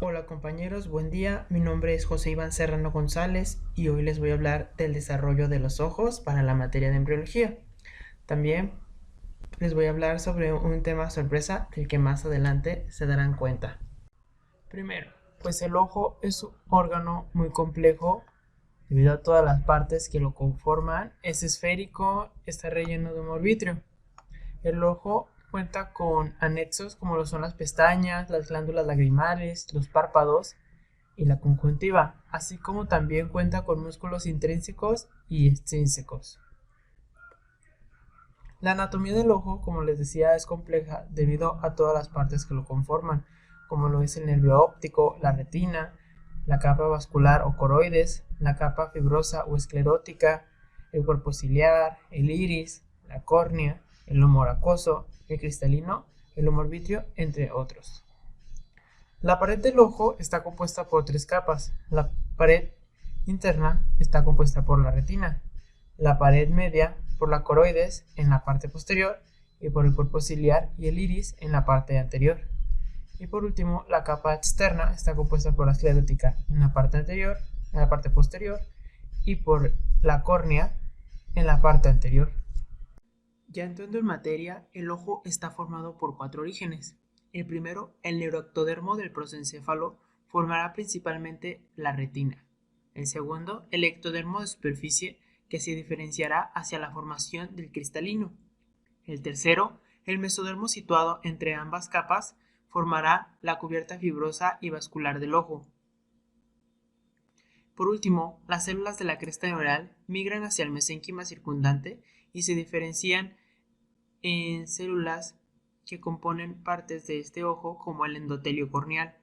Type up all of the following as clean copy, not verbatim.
Hola compañeros, buen día. Mi nombre es José Iván Serrano González y hoy les voy a hablar del desarrollo de los ojos para la materia de embriología. También les voy a hablar sobre un tema sorpresa del que más adelante se darán cuenta. Primero, pues el ojo es un órgano muy complejo debido a todas las partes que lo conforman. Es esférico, está relleno de humor vítreo. El ojo cuenta con anexos como lo son las pestañas, las glándulas lagrimales, los párpados y la conjuntiva, así como también cuenta con músculos intrínsecos y extrínsecos. La anatomía del ojo, como les decía, es compleja debido a todas las partes que lo conforman, como lo es el nervio óptico, la retina, la capa vascular o coroides, la capa fibrosa o esclerótica, el cuerpo ciliar, el iris, la córnea, el humor acuoso, el cristalino, el humor vítreo, entre otros. La pared del ojo está compuesta por tres capas. La pared interna está compuesta por la retina, la pared media por la coroides en la parte posterior y por el cuerpo ciliar y el iris en la parte anterior. Y por último, la capa externa está compuesta por la esclerótica en la parte anterior, en la parte posterior y por la córnea en la parte anterior. Ya entrando en materia, el ojo está formado por cuatro orígenes. El primero, el neuroectodermo del prosencéfalo, formará principalmente la retina. El segundo, el ectodermo de superficie, que se diferenciará hacia la formación del cristalino. El tercero, el mesodermo situado entre ambas capas, formará la cubierta fibrosa y vascular del ojo. Por último, las células de la cresta neural migran hacia el mesénquima circundante y se diferencian en células que componen partes de este ojo como el endotelio corneal.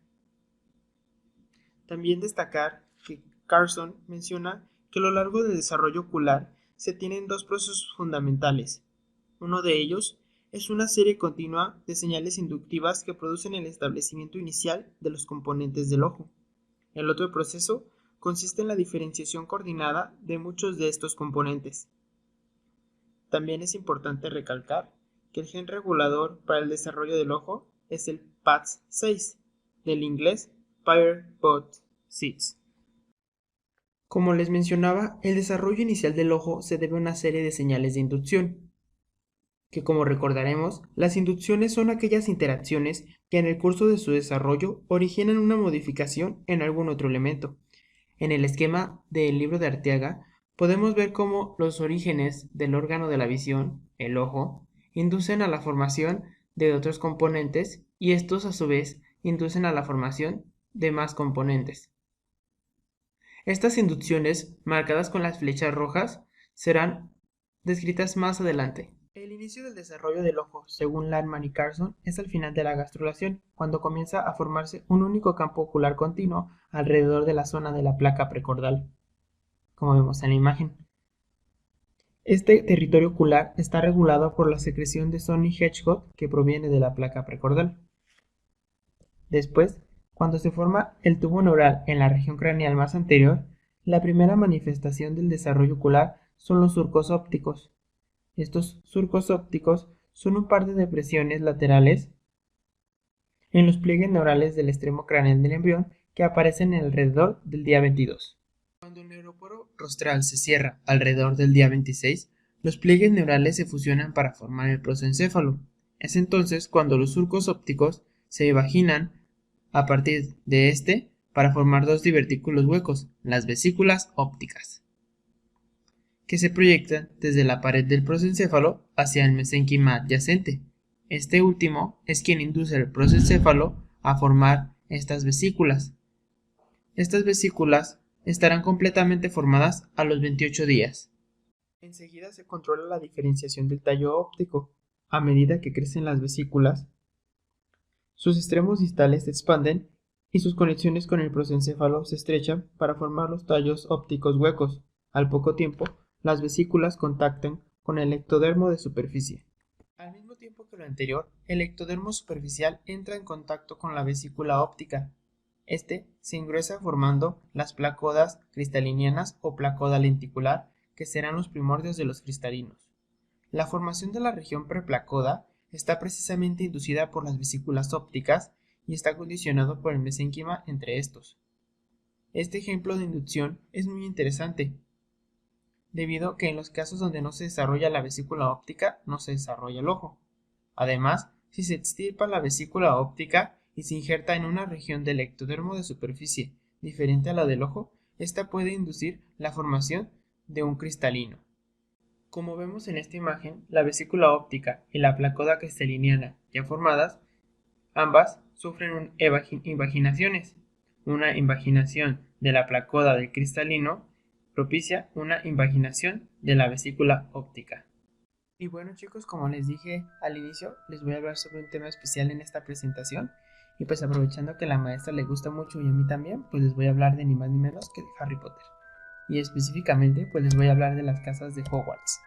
También destacar que Carson menciona que a lo largo del desarrollo ocular se tienen dos procesos fundamentales. Uno de ellos es una serie continua de señales inductivas que producen el establecimiento inicial de los componentes del ojo. El otro proceso consiste en la diferenciación coordinada de muchos de estos componentes. También es importante recalcar que el gen regulador para el desarrollo del ojo es el PAX6, del inglés Pair Bud Seeds. Como les mencionaba, el desarrollo inicial del ojo se debe a una serie de señales de inducción, que como recordaremos, las inducciones son aquellas interacciones que en el curso de su desarrollo originan una modificación en algún otro elemento. En el esquema del libro de Arteaga, podemos ver cómo los orígenes del órgano de la visión, el ojo, inducen a la formación de otros componentes y estos a su vez inducen a la formación de más componentes. Estas inducciones, marcadas con las flechas rojas, serán descritas más adelante. El inicio del desarrollo del ojo, según Landman y Carson, es al final de la gastrulación, cuando comienza a formarse un único campo ocular continuo alrededor de la zona de la placa precordal, como vemos en la imagen. Este territorio ocular está regulado por la secreción de Sony-Hedgehog que proviene de la placa precordal. Después, cuando se forma el tubo neural en la región craneal más anterior, la primera manifestación del desarrollo ocular son los surcos ópticos. Estos surcos ópticos son un par de depresiones laterales en los pliegues neurales del extremo craneal del embrión que aparecen alrededor del día 22. Cuando el neuroporo rostral se cierra alrededor del día 26, los pliegues neurales se fusionan para formar el prosencéfalo. Es entonces cuando los surcos ópticos se evaginan a partir de este para formar dos divertículos huecos, las vesículas ópticas, que se proyectan desde la pared del prosencéfalo hacia el mesénquima adyacente. Este último es quien induce al prosencéfalo a formar estas vesículas. Estas vesículas estarán completamente formadas a los 28 días. Enseguida se controla la diferenciación del tallo óptico. A medida que crecen las vesículas, sus extremos distales se expanden y sus conexiones con el prosencéfalo se estrechan para formar los tallos ópticos huecos. Al poco tiempo, las vesículas contactan con el ectodermo de superficie. Al mismo tiempo que lo anterior, el ectodermo superficial entra en contacto con la vesícula óptica. Este se engruesa formando las placodas cristalinianas o placoda lenticular, que serán los primordios de los cristalinos. La formación de la región preplacoda está precisamente inducida por las vesículas ópticas y está condicionado por el mesénquima entre estos. Este ejemplo de inducción es muy interesante, debido a que en los casos donde no se desarrolla la vesícula óptica, no se desarrolla el ojo. Además, si se extirpa la vesícula óptica y se injerta en una región del ectodermo de superficie diferente a la del ojo, esta puede inducir la formación de un cristalino. Como vemos en esta imagen, la vesícula óptica y la placoda cristaliniana ya formadas, ambas sufren invaginaciones. Una invaginación de la placoda del cristalino propicia una invaginación de la vesícula óptica. Y bueno chicos, como les dije al inicio, les voy a hablar sobre un tema especial en esta presentación. Y pues aprovechando que a la maestra le gusta mucho y a mí también, pues les voy a hablar de ni más ni menos que de Harry Potter. Y específicamente, pues les voy a hablar de las casas de Hogwarts.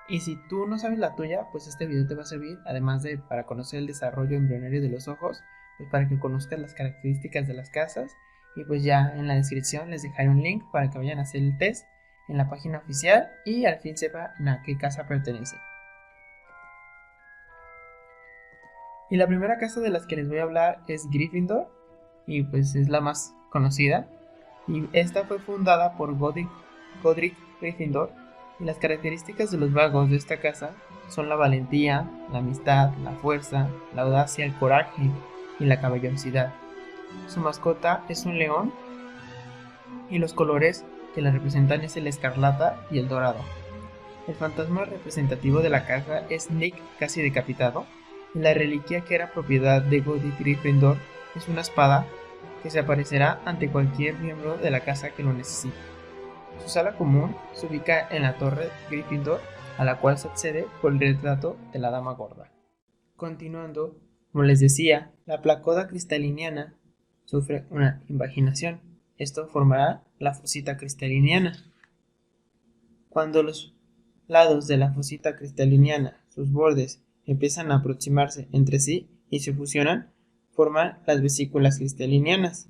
Y si tú no sabes la tuya, pues este video te va a servir, además de para conocer el desarrollo embrionario de los ojos, pues para que conozcas las características de las casas. Y pues ya en la descripción les dejaré un link para que vayan a hacer el test en la página oficial y al fin sepan a qué casa pertenece. Y la primera casa de las que les voy a hablar es Gryffindor, y pues es la más conocida. Y esta fue fundada por Godric Gryffindor, y las características de los vagos de esta casa son la valentía, la amistad, la fuerza, la audacia, el coraje y la caballerosidad. Su mascota es un león y los colores que la representan es el escarlata y el dorado. El fantasma representativo de la casa es Nick casi decapitado, y la reliquia que era propiedad de Godric Gryffindor es una espada que se aparecerá ante cualquier miembro de la casa que lo necesite. Su sala común se ubica en la Torre Gryffindor, a la cual se accede por el retrato de la Dama Gorda. Continuando, como les decía, la placoda cristaliniana sufre una invaginación. Esto formará la fosita cristaliniana. Cuando los lados de la fosita cristaliniana, sus bordes, empiezan a aproximarse entre sí y se fusionan, forman las vesículas cristalinianas,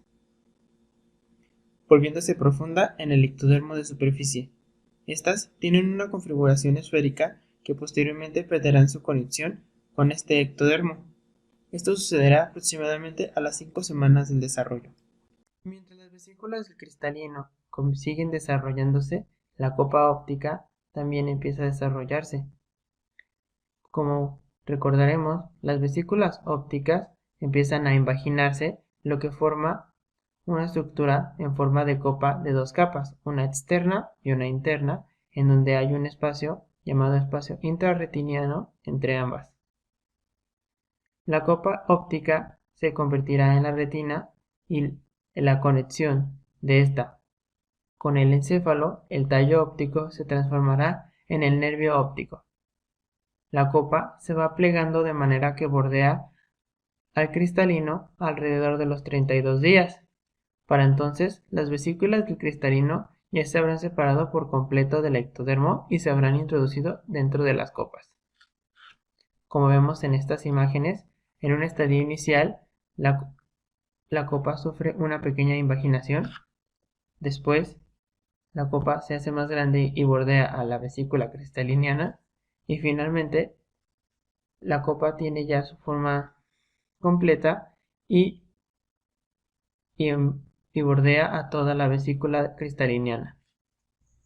volviéndose profunda en el ectodermo de superficie. Estas tienen una configuración esférica que posteriormente perderán su conexión con este ectodermo. Esto sucederá aproximadamente a las 5 semanas del desarrollo. Mientras las vesículas del cristalino siguen desarrollándose, la copa óptica también empieza a desarrollarse. Como recordaremos, las vesículas ópticas empiezan a invaginarse, lo que forma una estructura en forma de copa de dos capas, una externa y una interna, en donde hay un espacio llamado espacio intrarretiniano entre ambas. La copa óptica se convertirá en la retina y la conexión de esta con el encéfalo, el tallo óptico, se transformará en el nervio óptico. La copa se va plegando de manera que bordea al cristalino alrededor de los 32 días. Para entonces, las vesículas del cristalino ya se habrán separado por completo del ectodermo y se habrán introducido dentro de las copas. Como vemos en estas imágenes, en un estadio inicial, la copa sufre una pequeña invaginación. Después, la copa se hace más grande y bordea a la vesícula cristaliniana. Y finalmente, la copa tiene ya su forma completa y bordea a toda la vesícula cristaliniana.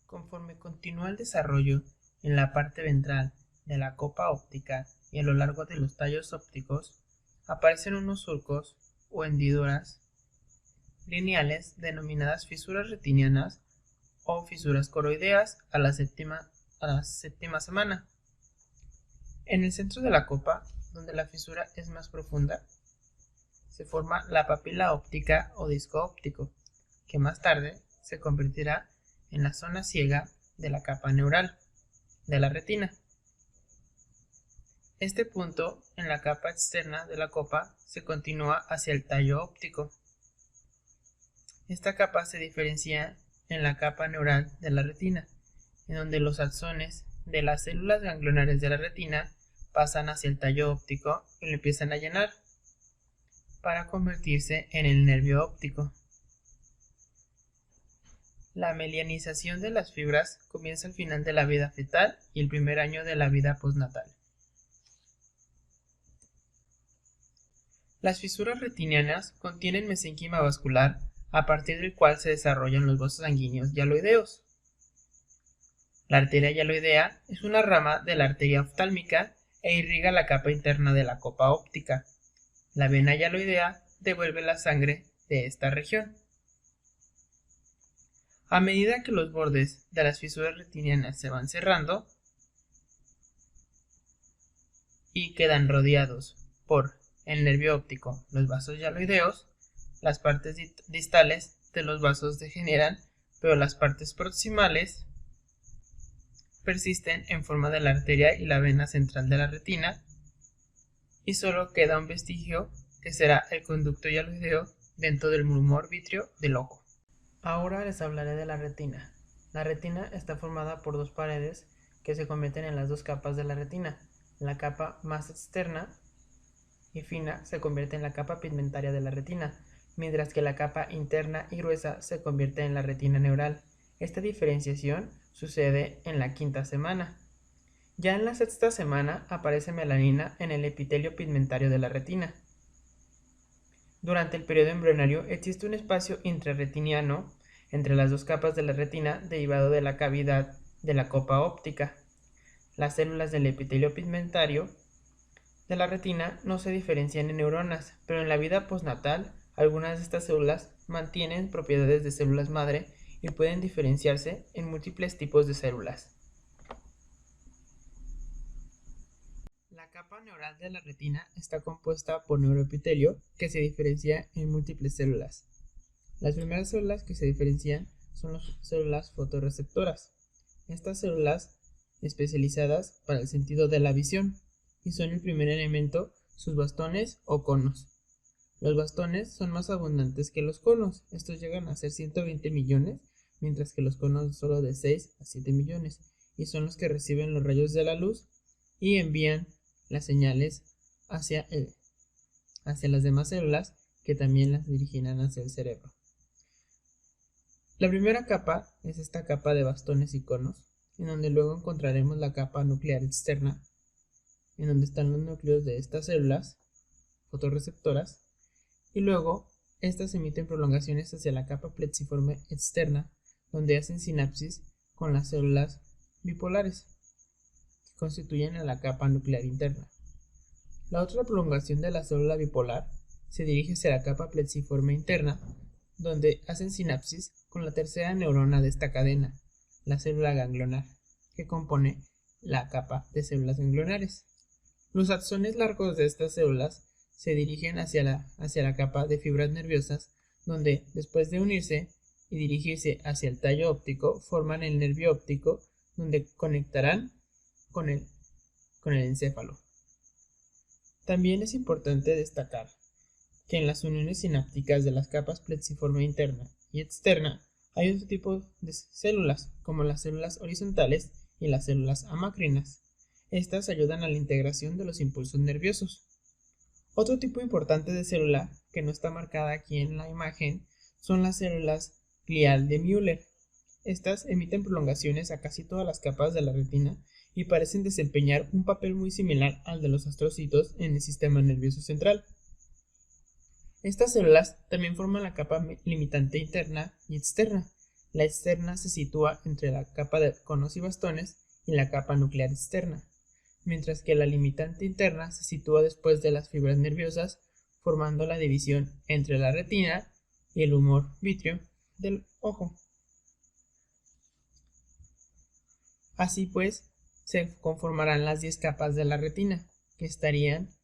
Conforme continúa el desarrollo en la parte ventral de la copa óptica y a lo largo de los tallos ópticos, aparecen unos surcos o hendiduras lineales denominadas fisuras retinianas o fisuras coroideas a la séptima semana. En el centro de la copa, donde la fisura es más profunda, se forma la papila óptica o disco óptico, que más tarde se convertirá en la zona ciega de la capa neural de la retina. Este punto en la capa externa de la copa se continúa hacia el tallo óptico. Esta capa se diferencia en la capa neural de la retina, en donde los axones de las células ganglionares de la retina pasan hacia el tallo óptico y lo empiezan a llenar para convertirse en el nervio óptico. La melianización de las fibras comienza al final de la vida fetal y el primer año de la vida postnatal. Las fisuras retinianas contienen mesénquima vascular, a partir del cual se desarrollan los vasos sanguíneos hialoideos. La arteria hialoidea es una rama de la arteria oftálmica e irriga la capa interna de la copa óptica. La vena hialoidea devuelve la sangre de esta región. A medida que los bordes de las fisuras retinianas se van cerrando y quedan rodeados por el nervio óptico, los vasos hialoideos, las partes distales de los vasos degeneran, pero las partes proximales persisten en forma de la arteria y la vena central de la retina, y solo queda un vestigio que será el conducto hialoideo dentro del humor vítreo del ojo. Ahora les hablaré de la retina. La retina está formada por dos paredes que se convierten en las dos capas de la retina. La capa más externa y fina se convierte en la capa pigmentaria de la retina, mientras que la capa interna y gruesa se convierte en la retina neural. Esta diferenciación sucede en la quinta semana. Ya en la sexta semana aparece melanina en el epitelio pigmentario de la retina. Durante el periodo embrionario existe un espacio intrarretiniano entre las dos capas de la retina derivado de la cavidad de la copa óptica. Las células del epitelio pigmentario de la retina no se diferencian en neuronas, pero en la vida postnatal algunas de estas células mantienen propiedades de células madre y pueden diferenciarse en múltiples tipos de células. La capa neural de la retina está compuesta por neuroepitelio que se diferencia en múltiples células. Las primeras células que se diferencian son las células fotorreceptoras. Estas células especializadas para el sentido de la visión y son el primer elemento sus bastones o conos. Los bastones son más abundantes que los conos, estos llegan a ser 120 millones, mientras que los conos solo de 6 a 7 millones, y son los que reciben los rayos de la luz y envían las señales hacia las demás células que también las dirigirán hacia el cerebro. La primera capa es esta capa de bastones y conos, en donde luego encontraremos la capa nuclear externa, en donde están los núcleos de estas células fotorreceptoras, y luego estas emiten prolongaciones hacia la capa plexiforme externa, donde hacen sinapsis con las células bipolares, que constituyen a la capa nuclear interna. La otra prolongación de la célula bipolar se dirige hacia la capa plexiforme interna, donde hacen sinapsis con la tercera neurona de esta cadena, la célula ganglionar, que compone la capa de células ganglionares. Los axones largos de estas células se dirigen hacia la capa de fibras nerviosas, donde, después de unirse y dirigirse hacia el tallo óptico, forman el nervio óptico, donde conectarán con el encéfalo. También es importante destacar que en las uniones sinápticas de las capas plexiforme interna y externa hay otro tipo de células, como las células horizontales y las células amacrinas. Estas ayudan a la integración de los impulsos nerviosos. Otro tipo importante de célula, que no está marcada aquí en la imagen, son las células glial de Müller. Estas emiten prolongaciones a casi todas las capas de la retina y parecen desempeñar un papel muy similar al de los astrocitos en el sistema nervioso central. Estas células también forman la capa limitante interna y externa. La externa se sitúa entre la capa de conos y bastones y la capa nuclear externa, mientras que la limitante interna se sitúa después de las fibras nerviosas, formando la división entre la retina y el humor vítreo del ojo. Así pues, se conformarán las 10 capas de la retina, que estarían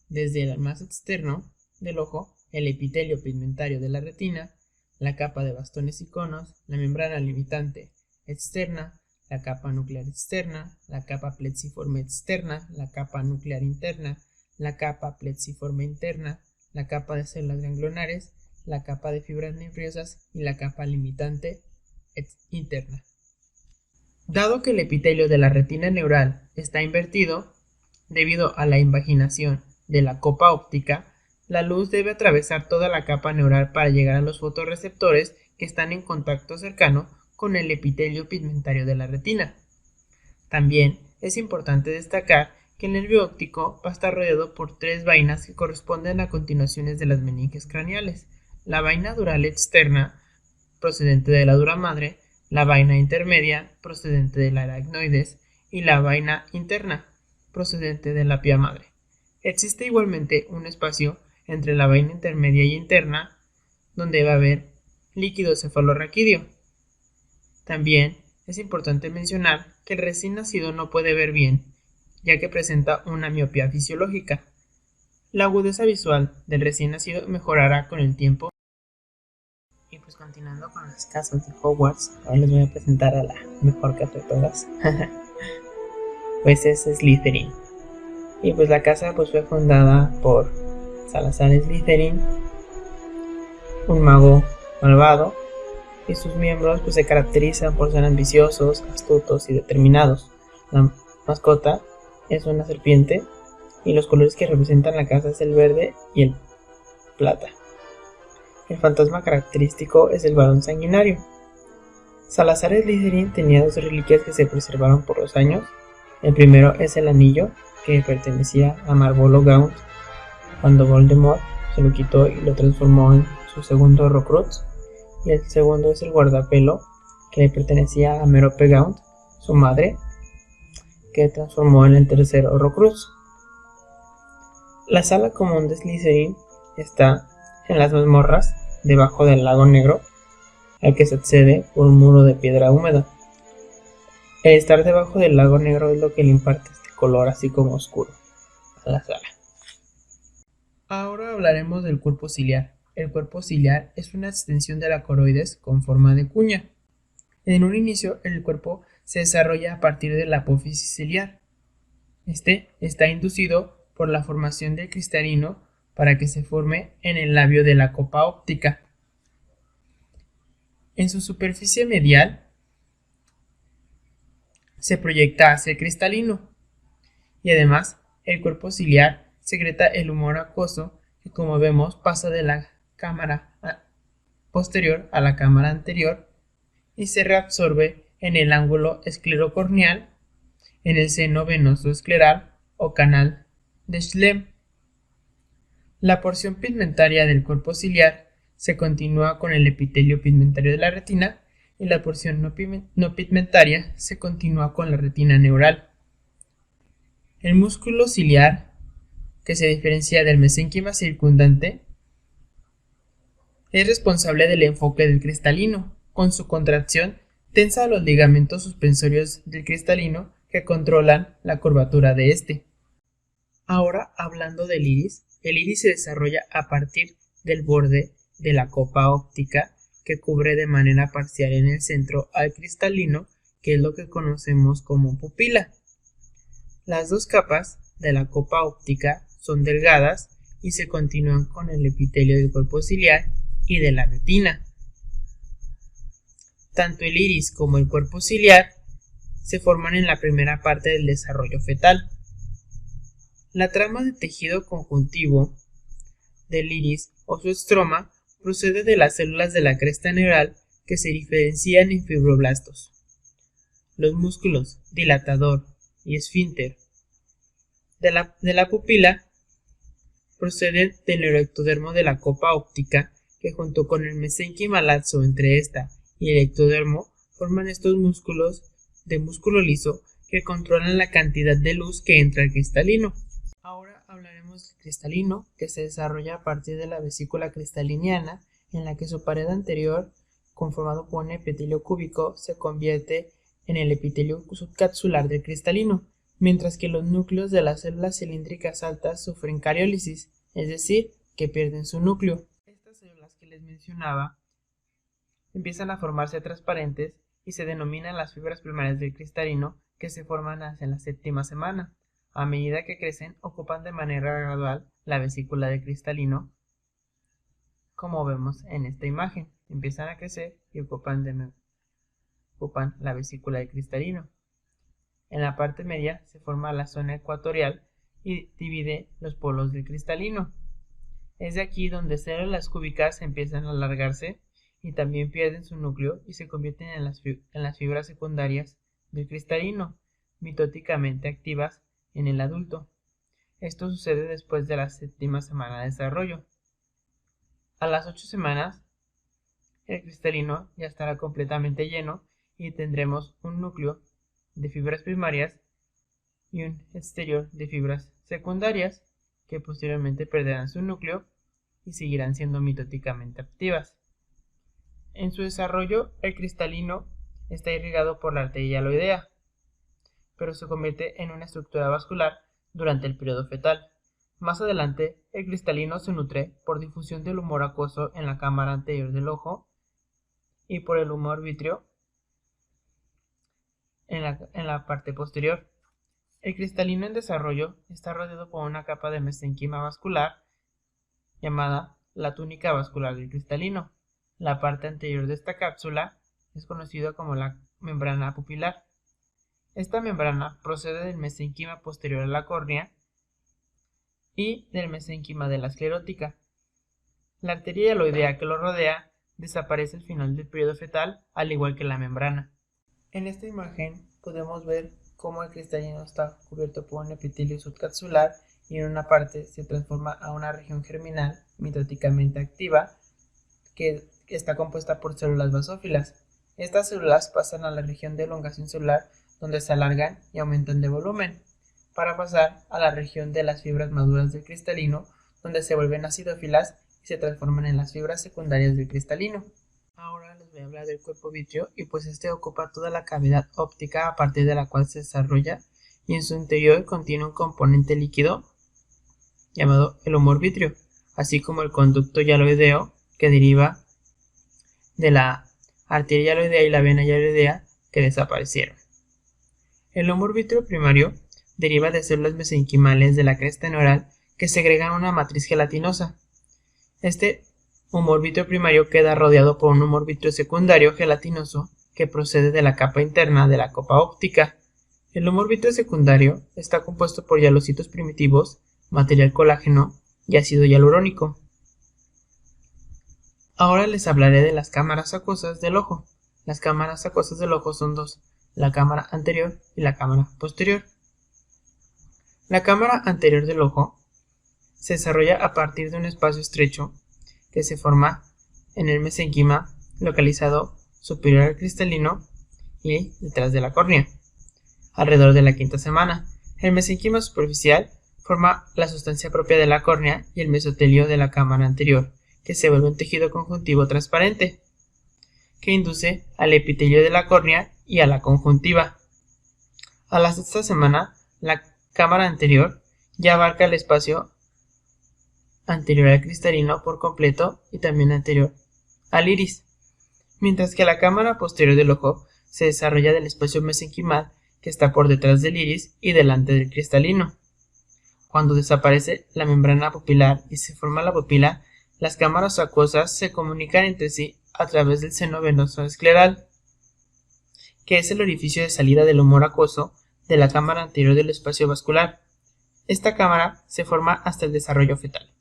desde el más externo del ojo, el epitelio pigmentario de la retina, la capa de bastones y conos, la membrana limitante externa, la capa nuclear externa, la capa plexiforme externa, la capa nuclear interna, la capa plexiforme interna, la capa de células ganglionares, la capa de fibras nerviosas y la capa limitante interna. Dado que el epitelio de la retina neural está invertido, debido a la invaginación de la copa óptica, la luz debe atravesar toda la capa neural para llegar a los fotorreceptores que están en contacto cercano con el epitelio pigmentario de la retina. También es importante destacar que el nervio óptico va a estar rodeado por tres vainas que corresponden a continuaciones de las meninges craneales. La vaina dural externa, procedente de la dura madre, la vaina intermedia, procedente de la aracnoides, y la vaina interna, procedente de la pía madre. Existe igualmente un espacio entre la vaina intermedia y interna, donde va a haber líquido cefalorraquídeo. También es importante mencionar que el recién nacido no puede ver bien, ya que presenta una miopía fisiológica. La agudeza visual del recién nacido mejorará con el tiempo. Y pues continuando con las casas de Hogwarts, ahora les voy a presentar a la mejor casa de todas. Pues es Slytherin. Y pues la casa pues fue fundada por Salazar Slytherin, un mago malvado, y sus miembros pues se caracterizan por ser ambiciosos, astutos y determinados. La mascota es una serpiente y los colores que representan la casa es el verde y el plata. El fantasma característico es el varón sanguinario. Salazar Slytherin tenía dos reliquias que se preservaron por los años. El primero es el anillo, que pertenecía a Marvolo Gaunt cuando Voldemort se lo quitó y lo transformó en su segundo Horcrux. Y el segundo es el guardapelo, que le pertenecía a Merope Gaunt, su madre, que transformó en el tercer Horcrux. La sala común de Slytherin está en las mazmorras debajo del lago negro, al que se accede por un muro de piedra húmeda. El estar debajo del lago negro es lo que le imparte este color así como oscuro a la sala. Ahora hablaremos del cuerpo ciliar. El cuerpo ciliar es una extensión de la coroides con forma de cuña. En un inicio, el cuerpo se desarrolla a partir de la apófisis ciliar. Este está inducido por la formación del cristalino para que se forme en el labio de la copa óptica. En su superficie medial se proyecta hacia el cristalino y además el cuerpo ciliar secreta el humor acuoso que, como vemos, pasa de la cámara posterior a la cámara anterior y se reabsorbe en el ángulo esclerocorneal, en el seno venoso escleral o canal de Schlemm. La porción pigmentaria del cuerpo ciliar se continúa con el epitelio pigmentario de la retina y la porción no pigmentaria se continúa con la retina neural. El músculo ciliar, que se diferencia del mesénquima circundante, es responsable del enfoque del cristalino. Con su contracción tensa los ligamentos suspensorios del cristalino que controlan la curvatura de este. Ahora, hablando del iris, el iris se desarrolla a partir del borde de la copa óptica que cubre de manera parcial en el centro al cristalino, que es lo que conocemos como pupila. Las dos capas de la copa óptica son delgadas y se continúan con el epitelio del cuerpo ciliar y de la retina. Tanto el iris como el cuerpo ciliar se forman en la primera parte del desarrollo fetal. La trama de tejido conjuntivo del iris o su estroma procede de las células de la cresta neural que se diferencian en fibroblastos. Los músculos dilatador y esfínter de la pupila proceden del neuroectodermo de la copa óptica, que junto con el mesénquima laxo entre esta y el ectodermo forman estos músculos de músculo liso que controlan la cantidad de luz que entra al cristalino. Ahora hablaremos del cristalino, que se desarrolla a partir de la vesícula cristaliniana, en la que su pared anterior, conformado por un epitelio cúbico, se convierte en el epitelio subcapsular del cristalino, mientras que los núcleos de las células cilíndricas altas sufren cariólisis, es decir, que pierden su núcleo. Estas células que les mencionaba empiezan a formarse transparentes y se denominan las fibras primarias del cristalino, que se forman hacia la séptima semana. A medida que crecen, ocupan de manera gradual la vesícula del cristalino, como vemos en esta imagen. Empiezan a crecer y ocupan la vesícula del cristalino. En la parte media se forma la zona ecuatorial y divide los polos del cristalino. Es de aquí donde células cúbicas empiezan a alargarse y también pierden su núcleo y se convierten en las fibras secundarias del cristalino, mitóticamente activas en el adulto. Esto sucede después de la séptima semana de desarrollo. A las 8 semanas, el cristalino ya estará completamente lleno y tendremos un núcleo de fibras primarias y un exterior de fibras secundarias que posteriormente perderán su núcleo y seguirán siendo mitóticamente activas. En su desarrollo, el cristalino está irrigado por la arteria hialoidea, pero se convierte en una estructura vascular durante el periodo fetal. Más adelante, el cristalino se nutre por difusión del humor acuoso en la cámara anterior del ojo y por el humor vítreo en la parte posterior. El cristalino en desarrollo está rodeado por una capa de mesenquima vascular llamada la túnica vascular del cristalino. La parte anterior de esta cápsula es conocida como la membrana pupilar. Esta membrana procede del mesenquima posterior a la córnea y del mesenquima de la esclerótica. La arteria hialoidea que lo rodea desaparece al final del periodo fetal, al igual que la membrana. En esta imagen podemos ver cómo el cristalino está cubierto por un epitelio subcapsular y en una parte se transforma a una región germinal mitóticamente activa que está compuesta por células basófilas. Estas células pasan a la región de elongación celular donde se alargan y aumentan de volumen, para pasar a la región de las fibras maduras del cristalino donde se vuelven acidófilas y se transforman en las fibras secundarias del cristalino. Ahora les voy a hablar del cuerpo vítreo y pues este ocupa toda la cavidad óptica a partir de la cual se desarrolla y en su interior contiene un componente líquido llamado el humor vítreo, así como el conducto hialoideo que deriva de la arteria hialoidea y la vena hialoidea que desaparecieron. El humor vítreo primario deriva de células mesenquimales de la cresta neural que segregan una matriz gelatinosa. Este humor vítreo primario queda rodeado por un humor vítreo secundario gelatinoso que procede de la capa interna de la copa óptica. El humor vítreo secundario está compuesto por hialocitos primitivos, material colágeno y ácido hialurónico. Ahora les hablaré de las cámaras acuosas del ojo. Las cámaras acuosas del ojo son dos, la cámara anterior y la cámara posterior. La cámara anterior del ojo se desarrolla a partir de un espacio estrecho que se forma en el mesenquima localizado superior al cristalino y detrás de la córnea. Alrededor de la quinta semana, el mesenquima superficial forma la sustancia propia de la córnea y el mesotelio de la cámara anterior, que se vuelve un tejido conjuntivo transparente, que induce al epitelio de la córnea y a la conjuntiva. A la sexta semana, la cámara anterior ya abarca el espacio anterior al cristalino por completo y también anterior al iris, mientras que la cámara posterior del ojo se desarrolla del espacio mesenquimal que está por detrás del iris y delante del cristalino. Cuando desaparece la membrana pupilar y se forma la pupila, las cámaras acuosas se comunican entre sí a través del seno venoso escleral, que es el orificio de salida del humor acuoso de la cámara anterior del espacio vascular. Esta cámara se forma hasta el desarrollo fetal.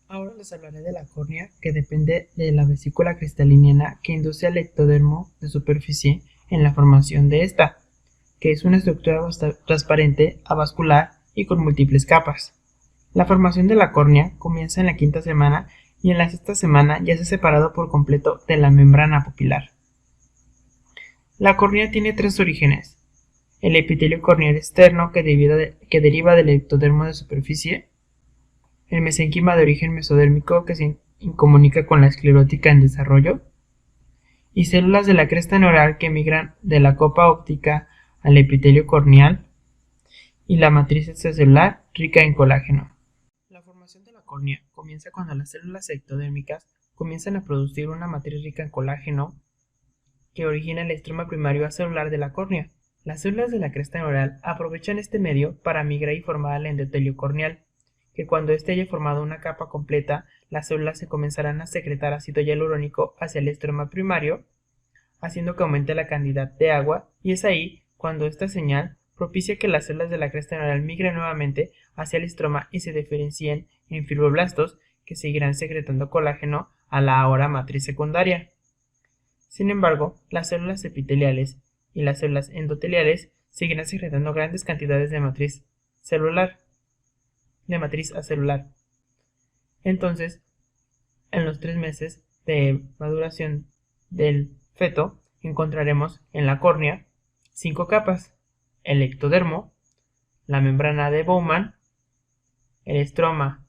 Ahora les hablaré de la córnea, que depende de la vesícula cristaliniana que induce al ectodermo de superficie en la formación de esta, que es una estructura transparente, avascular y con múltiples capas. La formación de la córnea comienza en la quinta semana y en la sexta semana ya se ha separado por completo de la membrana pupilar. La córnea tiene tres orígenes: el epitelio corneal externo que deriva del ectodermo de superficie, el mesenquima de origen mesodérmico que se incomunica con la esclerótica en desarrollo, y células de la cresta neural que migran de la copa óptica al epitelio corneal y la matriz extracelular rica en colágeno. La formación de la córnea comienza cuando las células ectodérmicas comienzan a producir una matriz rica en colágeno que origina el estroma primario acelular de la córnea. Las células de la cresta neural aprovechan este medio para migrar y formar el endotelio corneal, que cuando éste haya formado una capa completa, las células se comenzarán a secretar ácido hialurónico hacia el estroma primario, haciendo que aumente la cantidad de agua, y es ahí cuando esta señal propicia que las células de la cresta neural migren nuevamente hacia el estroma y se diferencien en fibroblastos que seguirán secretando colágeno a la ahora matriz secundaria. Sin embargo, las células epiteliales y las células endoteliales seguirán secretando grandes cantidades de matriz celular, de matriz acelular. Entonces, en los 3 meses de maduración del feto, encontraremos en la córnea 5 capas: el ectodermo, la membrana de Bowman, el estroma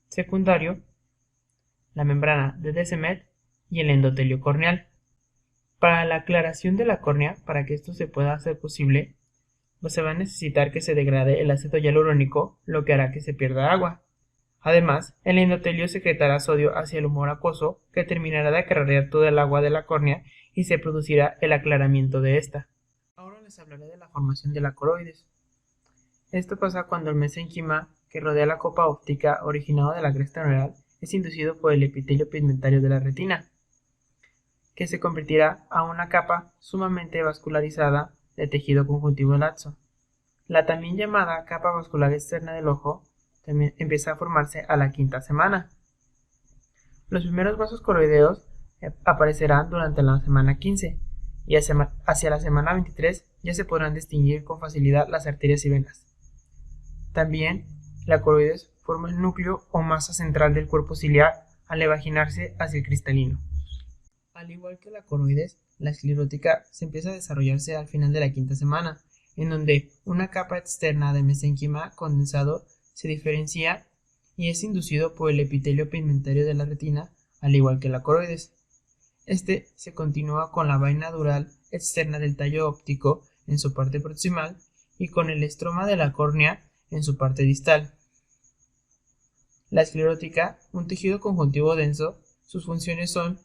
secundario, la membrana de Descemet y el endotelio corneal. Para la aclaración de la córnea, para que esto se pueda hacer posible, se va a necesitar que se degrade el ácido hialurónico, lo que hará que se pierda agua. Además, el endotelio secretará sodio hacia el humor acuoso, que terminará de acarrear toda el agua de la córnea y se producirá el aclaramiento de esta. Ahora les hablaré de la formación de la coroides. Esto pasa cuando el mesénquima que rodea la copa óptica originado de la cresta neural es inducido por el epitelio pigmentario de la retina, que se convertirá a una capa sumamente vascularizada de tejido conjuntivo laxo. La también llamada capa vascular externa del ojo también empieza a formarse a la 5ª semana. Los primeros vasos coroideos aparecerán durante la semana 15 y hacia la semana 23 ya se podrán distinguir con facilidad las arterias y venas. También la coroides forma el núcleo o masa central del cuerpo ciliar al evaginarse hacia el cristalino. Al igual que la coroides, la esclerótica se empieza a desarrollarse al final de la 5ª semana, en donde una capa externa de mesénquima condensado se diferencia y es inducido por el epitelio pigmentario de la retina, al igual que la coroides. Este se continúa con la vaina dural externa del tallo óptico en su parte proximal y con el estroma de la córnea en su parte distal. La esclerótica, un tejido conjuntivo denso, sus funciones son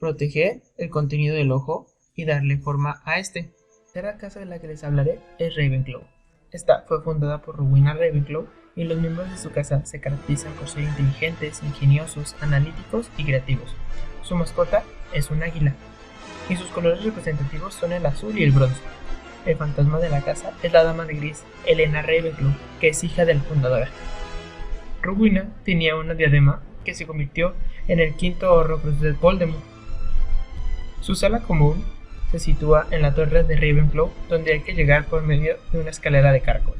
proteger el contenido del ojo y darle forma a este. La tercera casa de la que les hablaré es Ravenclaw. Esta fue fundada por Rowena Ravenclaw y los miembros de su casa se caracterizan por ser inteligentes, ingeniosos, analíticos y creativos. Su mascota es un águila y sus colores representativos son el azul y el bronce. El fantasma de la casa es la dama de gris, Helena Ravenclaw, que es hija de la fundadora. Rowena tenía una diadema que se convirtió en el 5º Horrocrux de Voldemort. Su sala común se sitúa en la torre de Ravenclaw, donde hay que llegar por medio de una escalera de caracol.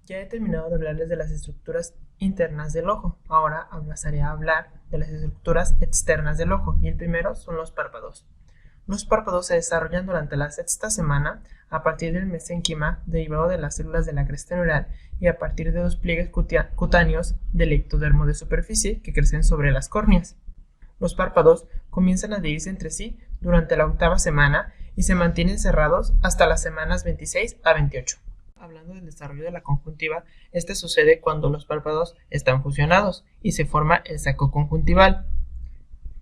Ya he terminado de hablarles de las estructuras internas del ojo. Ahora pasaré a hablar de las estructuras externas del ojo, y el primero son los párpados. Los párpados se desarrollan durante la 6ª semana a partir del mesénquima derivado de las células de la cresta neural y a partir de los pliegues cutáneos del ectodermo de superficie que crecen sobre las córneas. Los párpados comienzan a adherirse entre sí durante la 8ª semana y se mantienen cerrados hasta las semanas 26 a 28. Hablando del desarrollo de la conjuntiva, este sucede cuando los párpados están fusionados y se forma el saco conjuntival.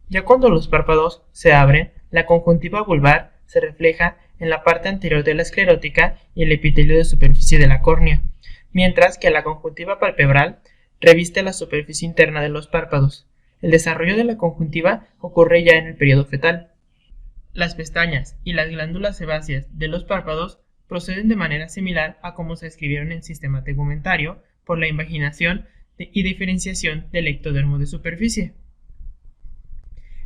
Ya cuando los párpados se abren, la conjuntiva vulvar se refleja en la parte anterior de la esclerótica y el epitelio de superficie de la córnea, mientras que la conjuntiva palpebral reviste la superficie interna de los párpados. El desarrollo de la conjuntiva ocurre ya en el periodo fetal. Las pestañas y las glándulas sebáceas de los párpados proceden de manera similar a cómo se describieron en el sistema tegumentario por la invaginación y diferenciación del ectodermo de superficie.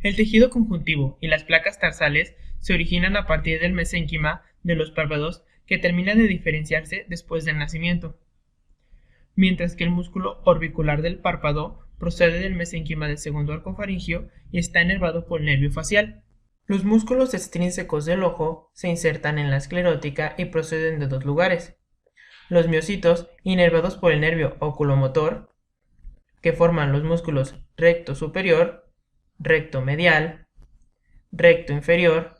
El tejido conjuntivo y las placas tarsales se originan a partir del mesénquima de los párpados, que termina de diferenciarse después del nacimiento, mientras que el músculo orbicular del párpado procede del mesénquima del segundo arco faríngeo y está inervado por el nervio facial. Los músculos extrínsecos del ojo se insertan en la esclerótica y proceden de 2 lugares: los miocitos, inervados por el nervio oculomotor, que forman los músculos recto superior, recto medial, recto inferior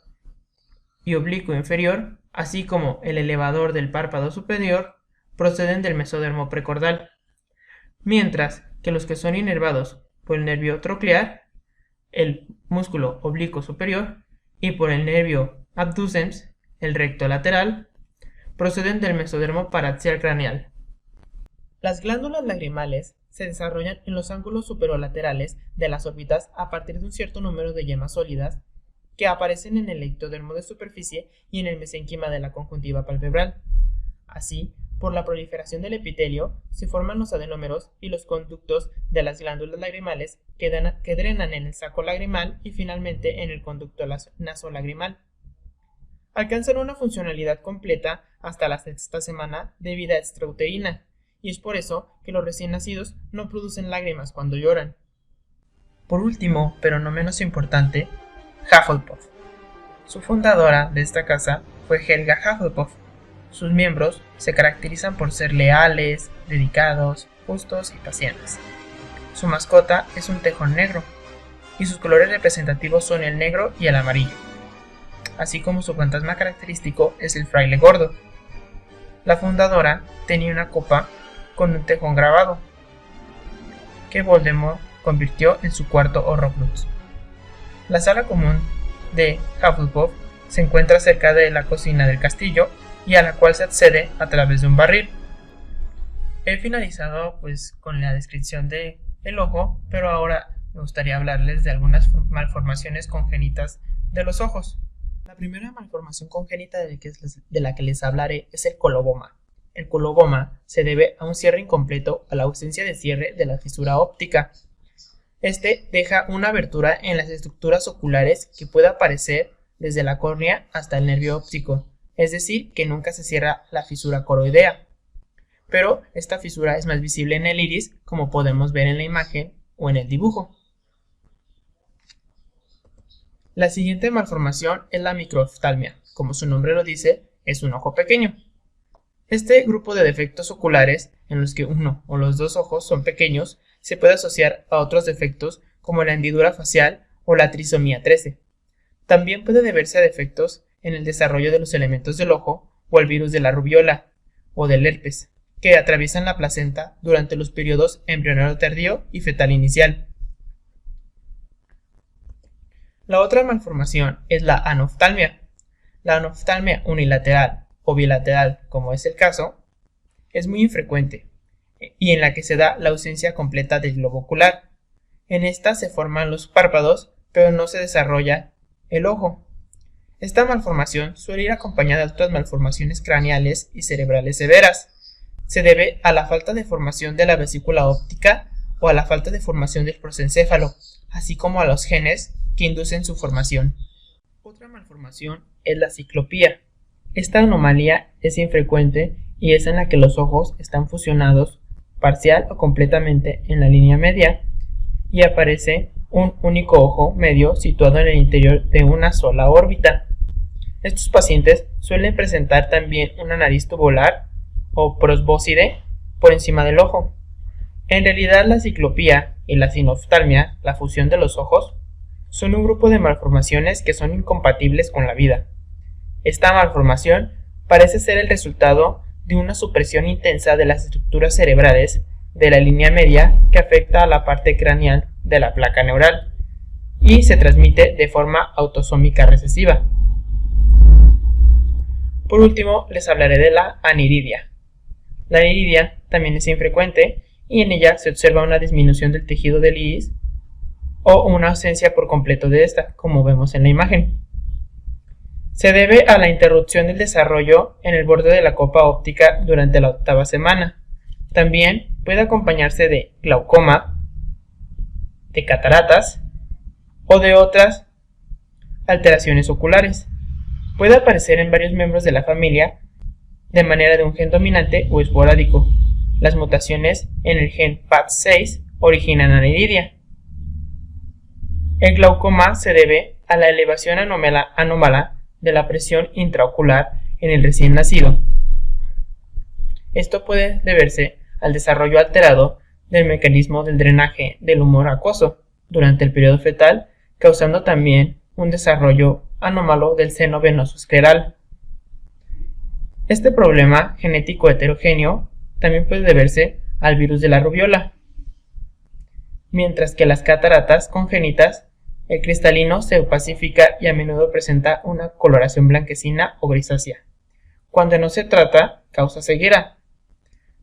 y oblicuo inferior, así como el elevador del párpado superior, proceden del mesodermo precordal, mientras que los que son inervados por el nervio troclear, el músculo oblicuo superior, y por el nervio abducens, el recto lateral, proceden del mesodermo paraxial craneal. Las glándulas lagrimales se desarrollan en los ángulos superolaterales de las órbitas a partir de un cierto número de yemas sólidas que aparecen en el ectodermo de superficie y en el mesénquima de la conjuntiva palpebral. Así, por la proliferación del epitelio, se forman los adenómeros y los conductos de las glándulas lagrimales que drenan en el saco lagrimal y finalmente en el conducto nasolagrimal. Alcanzan una funcionalidad completa hasta la sexta semana de vida extrauterina, y es por eso que los recién nacidos no producen lágrimas cuando lloran. Por último, pero no menos importante, Hufflepuff. Su fundadora de esta casa fue Helga Hufflepuff. Sus miembros se caracterizan por ser leales, dedicados, justos y pacientes. Su mascota es un tejón negro, y sus colores representativos son el negro y el amarillo, así como su fantasma característico es el fraile gordo. La fundadora tenía una copa con un tejón grabado, que Voldemort convirtió en su cuarto Horrocrux. La sala común de Hufflepuff se encuentra cerca de la cocina del castillo y a la cual se accede a través de un barril. He finalizado con la descripción del ojo, pero ahora me gustaría hablarles de algunas malformaciones congénitas de los ojos. La primera malformación congénita de la que les hablaré es el coloboma. El coloboma se debe a un cierre incompleto, a la ausencia de cierre de la fisura óptica. Este deja una abertura en las estructuras oculares que puede aparecer desde la córnea hasta el nervio óptico, es decir, que nunca se cierra la fisura coroidea. Pero esta fisura es más visible en el iris, como podemos ver en la imagen o en el dibujo. La siguiente malformación es la microoftalmia. Como su nombre lo dice, es un ojo pequeño. Este grupo de defectos oculares, en los que uno o los dos ojos son pequeños, se puede asociar a otros defectos como la hendidura facial o la trisomía 13. También puede deberse a defectos en el desarrollo de los elementos del ojo o al virus de la rubiola o del herpes, que atraviesan la placenta durante los periodos embrionario tardío y fetal inicial. La otra malformación es la anoftalmia. La anoftalmia unilateral o bilateral, como es el caso, es muy infrecuente y en la que se da la ausencia completa del globo ocular. En esta se forman los párpados, pero no se desarrolla el ojo. Esta malformación suele ir acompañada de otras malformaciones craneales y cerebrales severas. Se debe a la falta de formación de la vesícula óptica o a la falta de formación del prosencéfalo, así como a los genes que inducen su formación. Otra malformación es la ciclopía. Esta anomalía es infrecuente y es en la que los ojos están fusionados parcial o completamente en la línea media y aparece un único ojo medio situado en el interior de una sola órbita. Estos pacientes suelen presentar también una nariz tubular o prosbóside por encima del ojo. En realidad, la ciclopía y la sinoftalmia, la fusión de los ojos, son un grupo de malformaciones que son incompatibles con la vida. Esta malformación parece ser el resultado de una supresión intensa de las estructuras cerebrales de la línea media que afecta a la parte craneal de la placa neural y se transmite de forma autosómica recesiva. Por último, les hablaré de la aniridia. La aniridia también es infrecuente y en ella se observa una disminución del tejido del iris o una ausencia por completo de esta, como vemos en la imagen. Se debe a la interrupción del desarrollo en el borde de la copa óptica durante la 8ª semana. También puede acompañarse de glaucoma, de cataratas o de otras alteraciones oculares. Puede aparecer en varios miembros de la familia de manera de un gen dominante o esporádico. Las mutaciones en el gen PAT6 originan aniridia. El glaucoma se debe a la elevación anómala de la presión intraocular en el recién nacido. Esto puede deberse al desarrollo alterado del mecanismo del drenaje del humor acuoso durante el periodo fetal, causando también un desarrollo anómalo del seno venoso escleral. Este problema genético heterogéneo también puede deberse al virus de la rubiola, mientras que las cataratas congénitas, el cristalino se opacifica y a menudo presenta una coloración blanquecina o grisácea. Cuando no se trata, causa ceguera.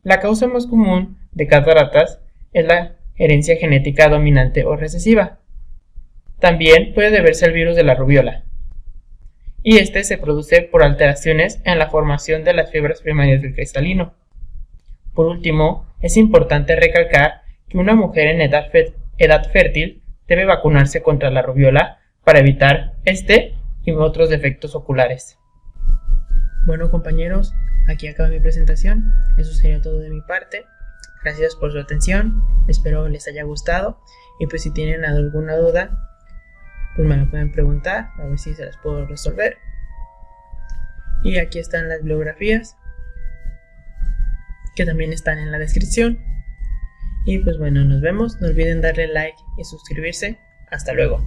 La causa más común de cataratas es la herencia genética dominante o recesiva. También puede deberse al virus de la rubiola, y este se produce por alteraciones en la formación de las fibras primarias del cristalino. Por último, es importante recalcar que una mujer en edad fértil debe vacunarse contra la rubiola para evitar este y otros defectos oculares. Bueno, compañeros, aquí acaba mi presentación. Eso sería todo de mi parte. Gracias por su atención. Espero les haya gustado. Y pues si tienen alguna duda, pues me la pueden preguntar, a ver si se las puedo resolver. Y aquí están las bibliografías, que también están en la descripción. Y pues bueno, nos vemos. No olviden darle like y suscribirse. Hasta luego.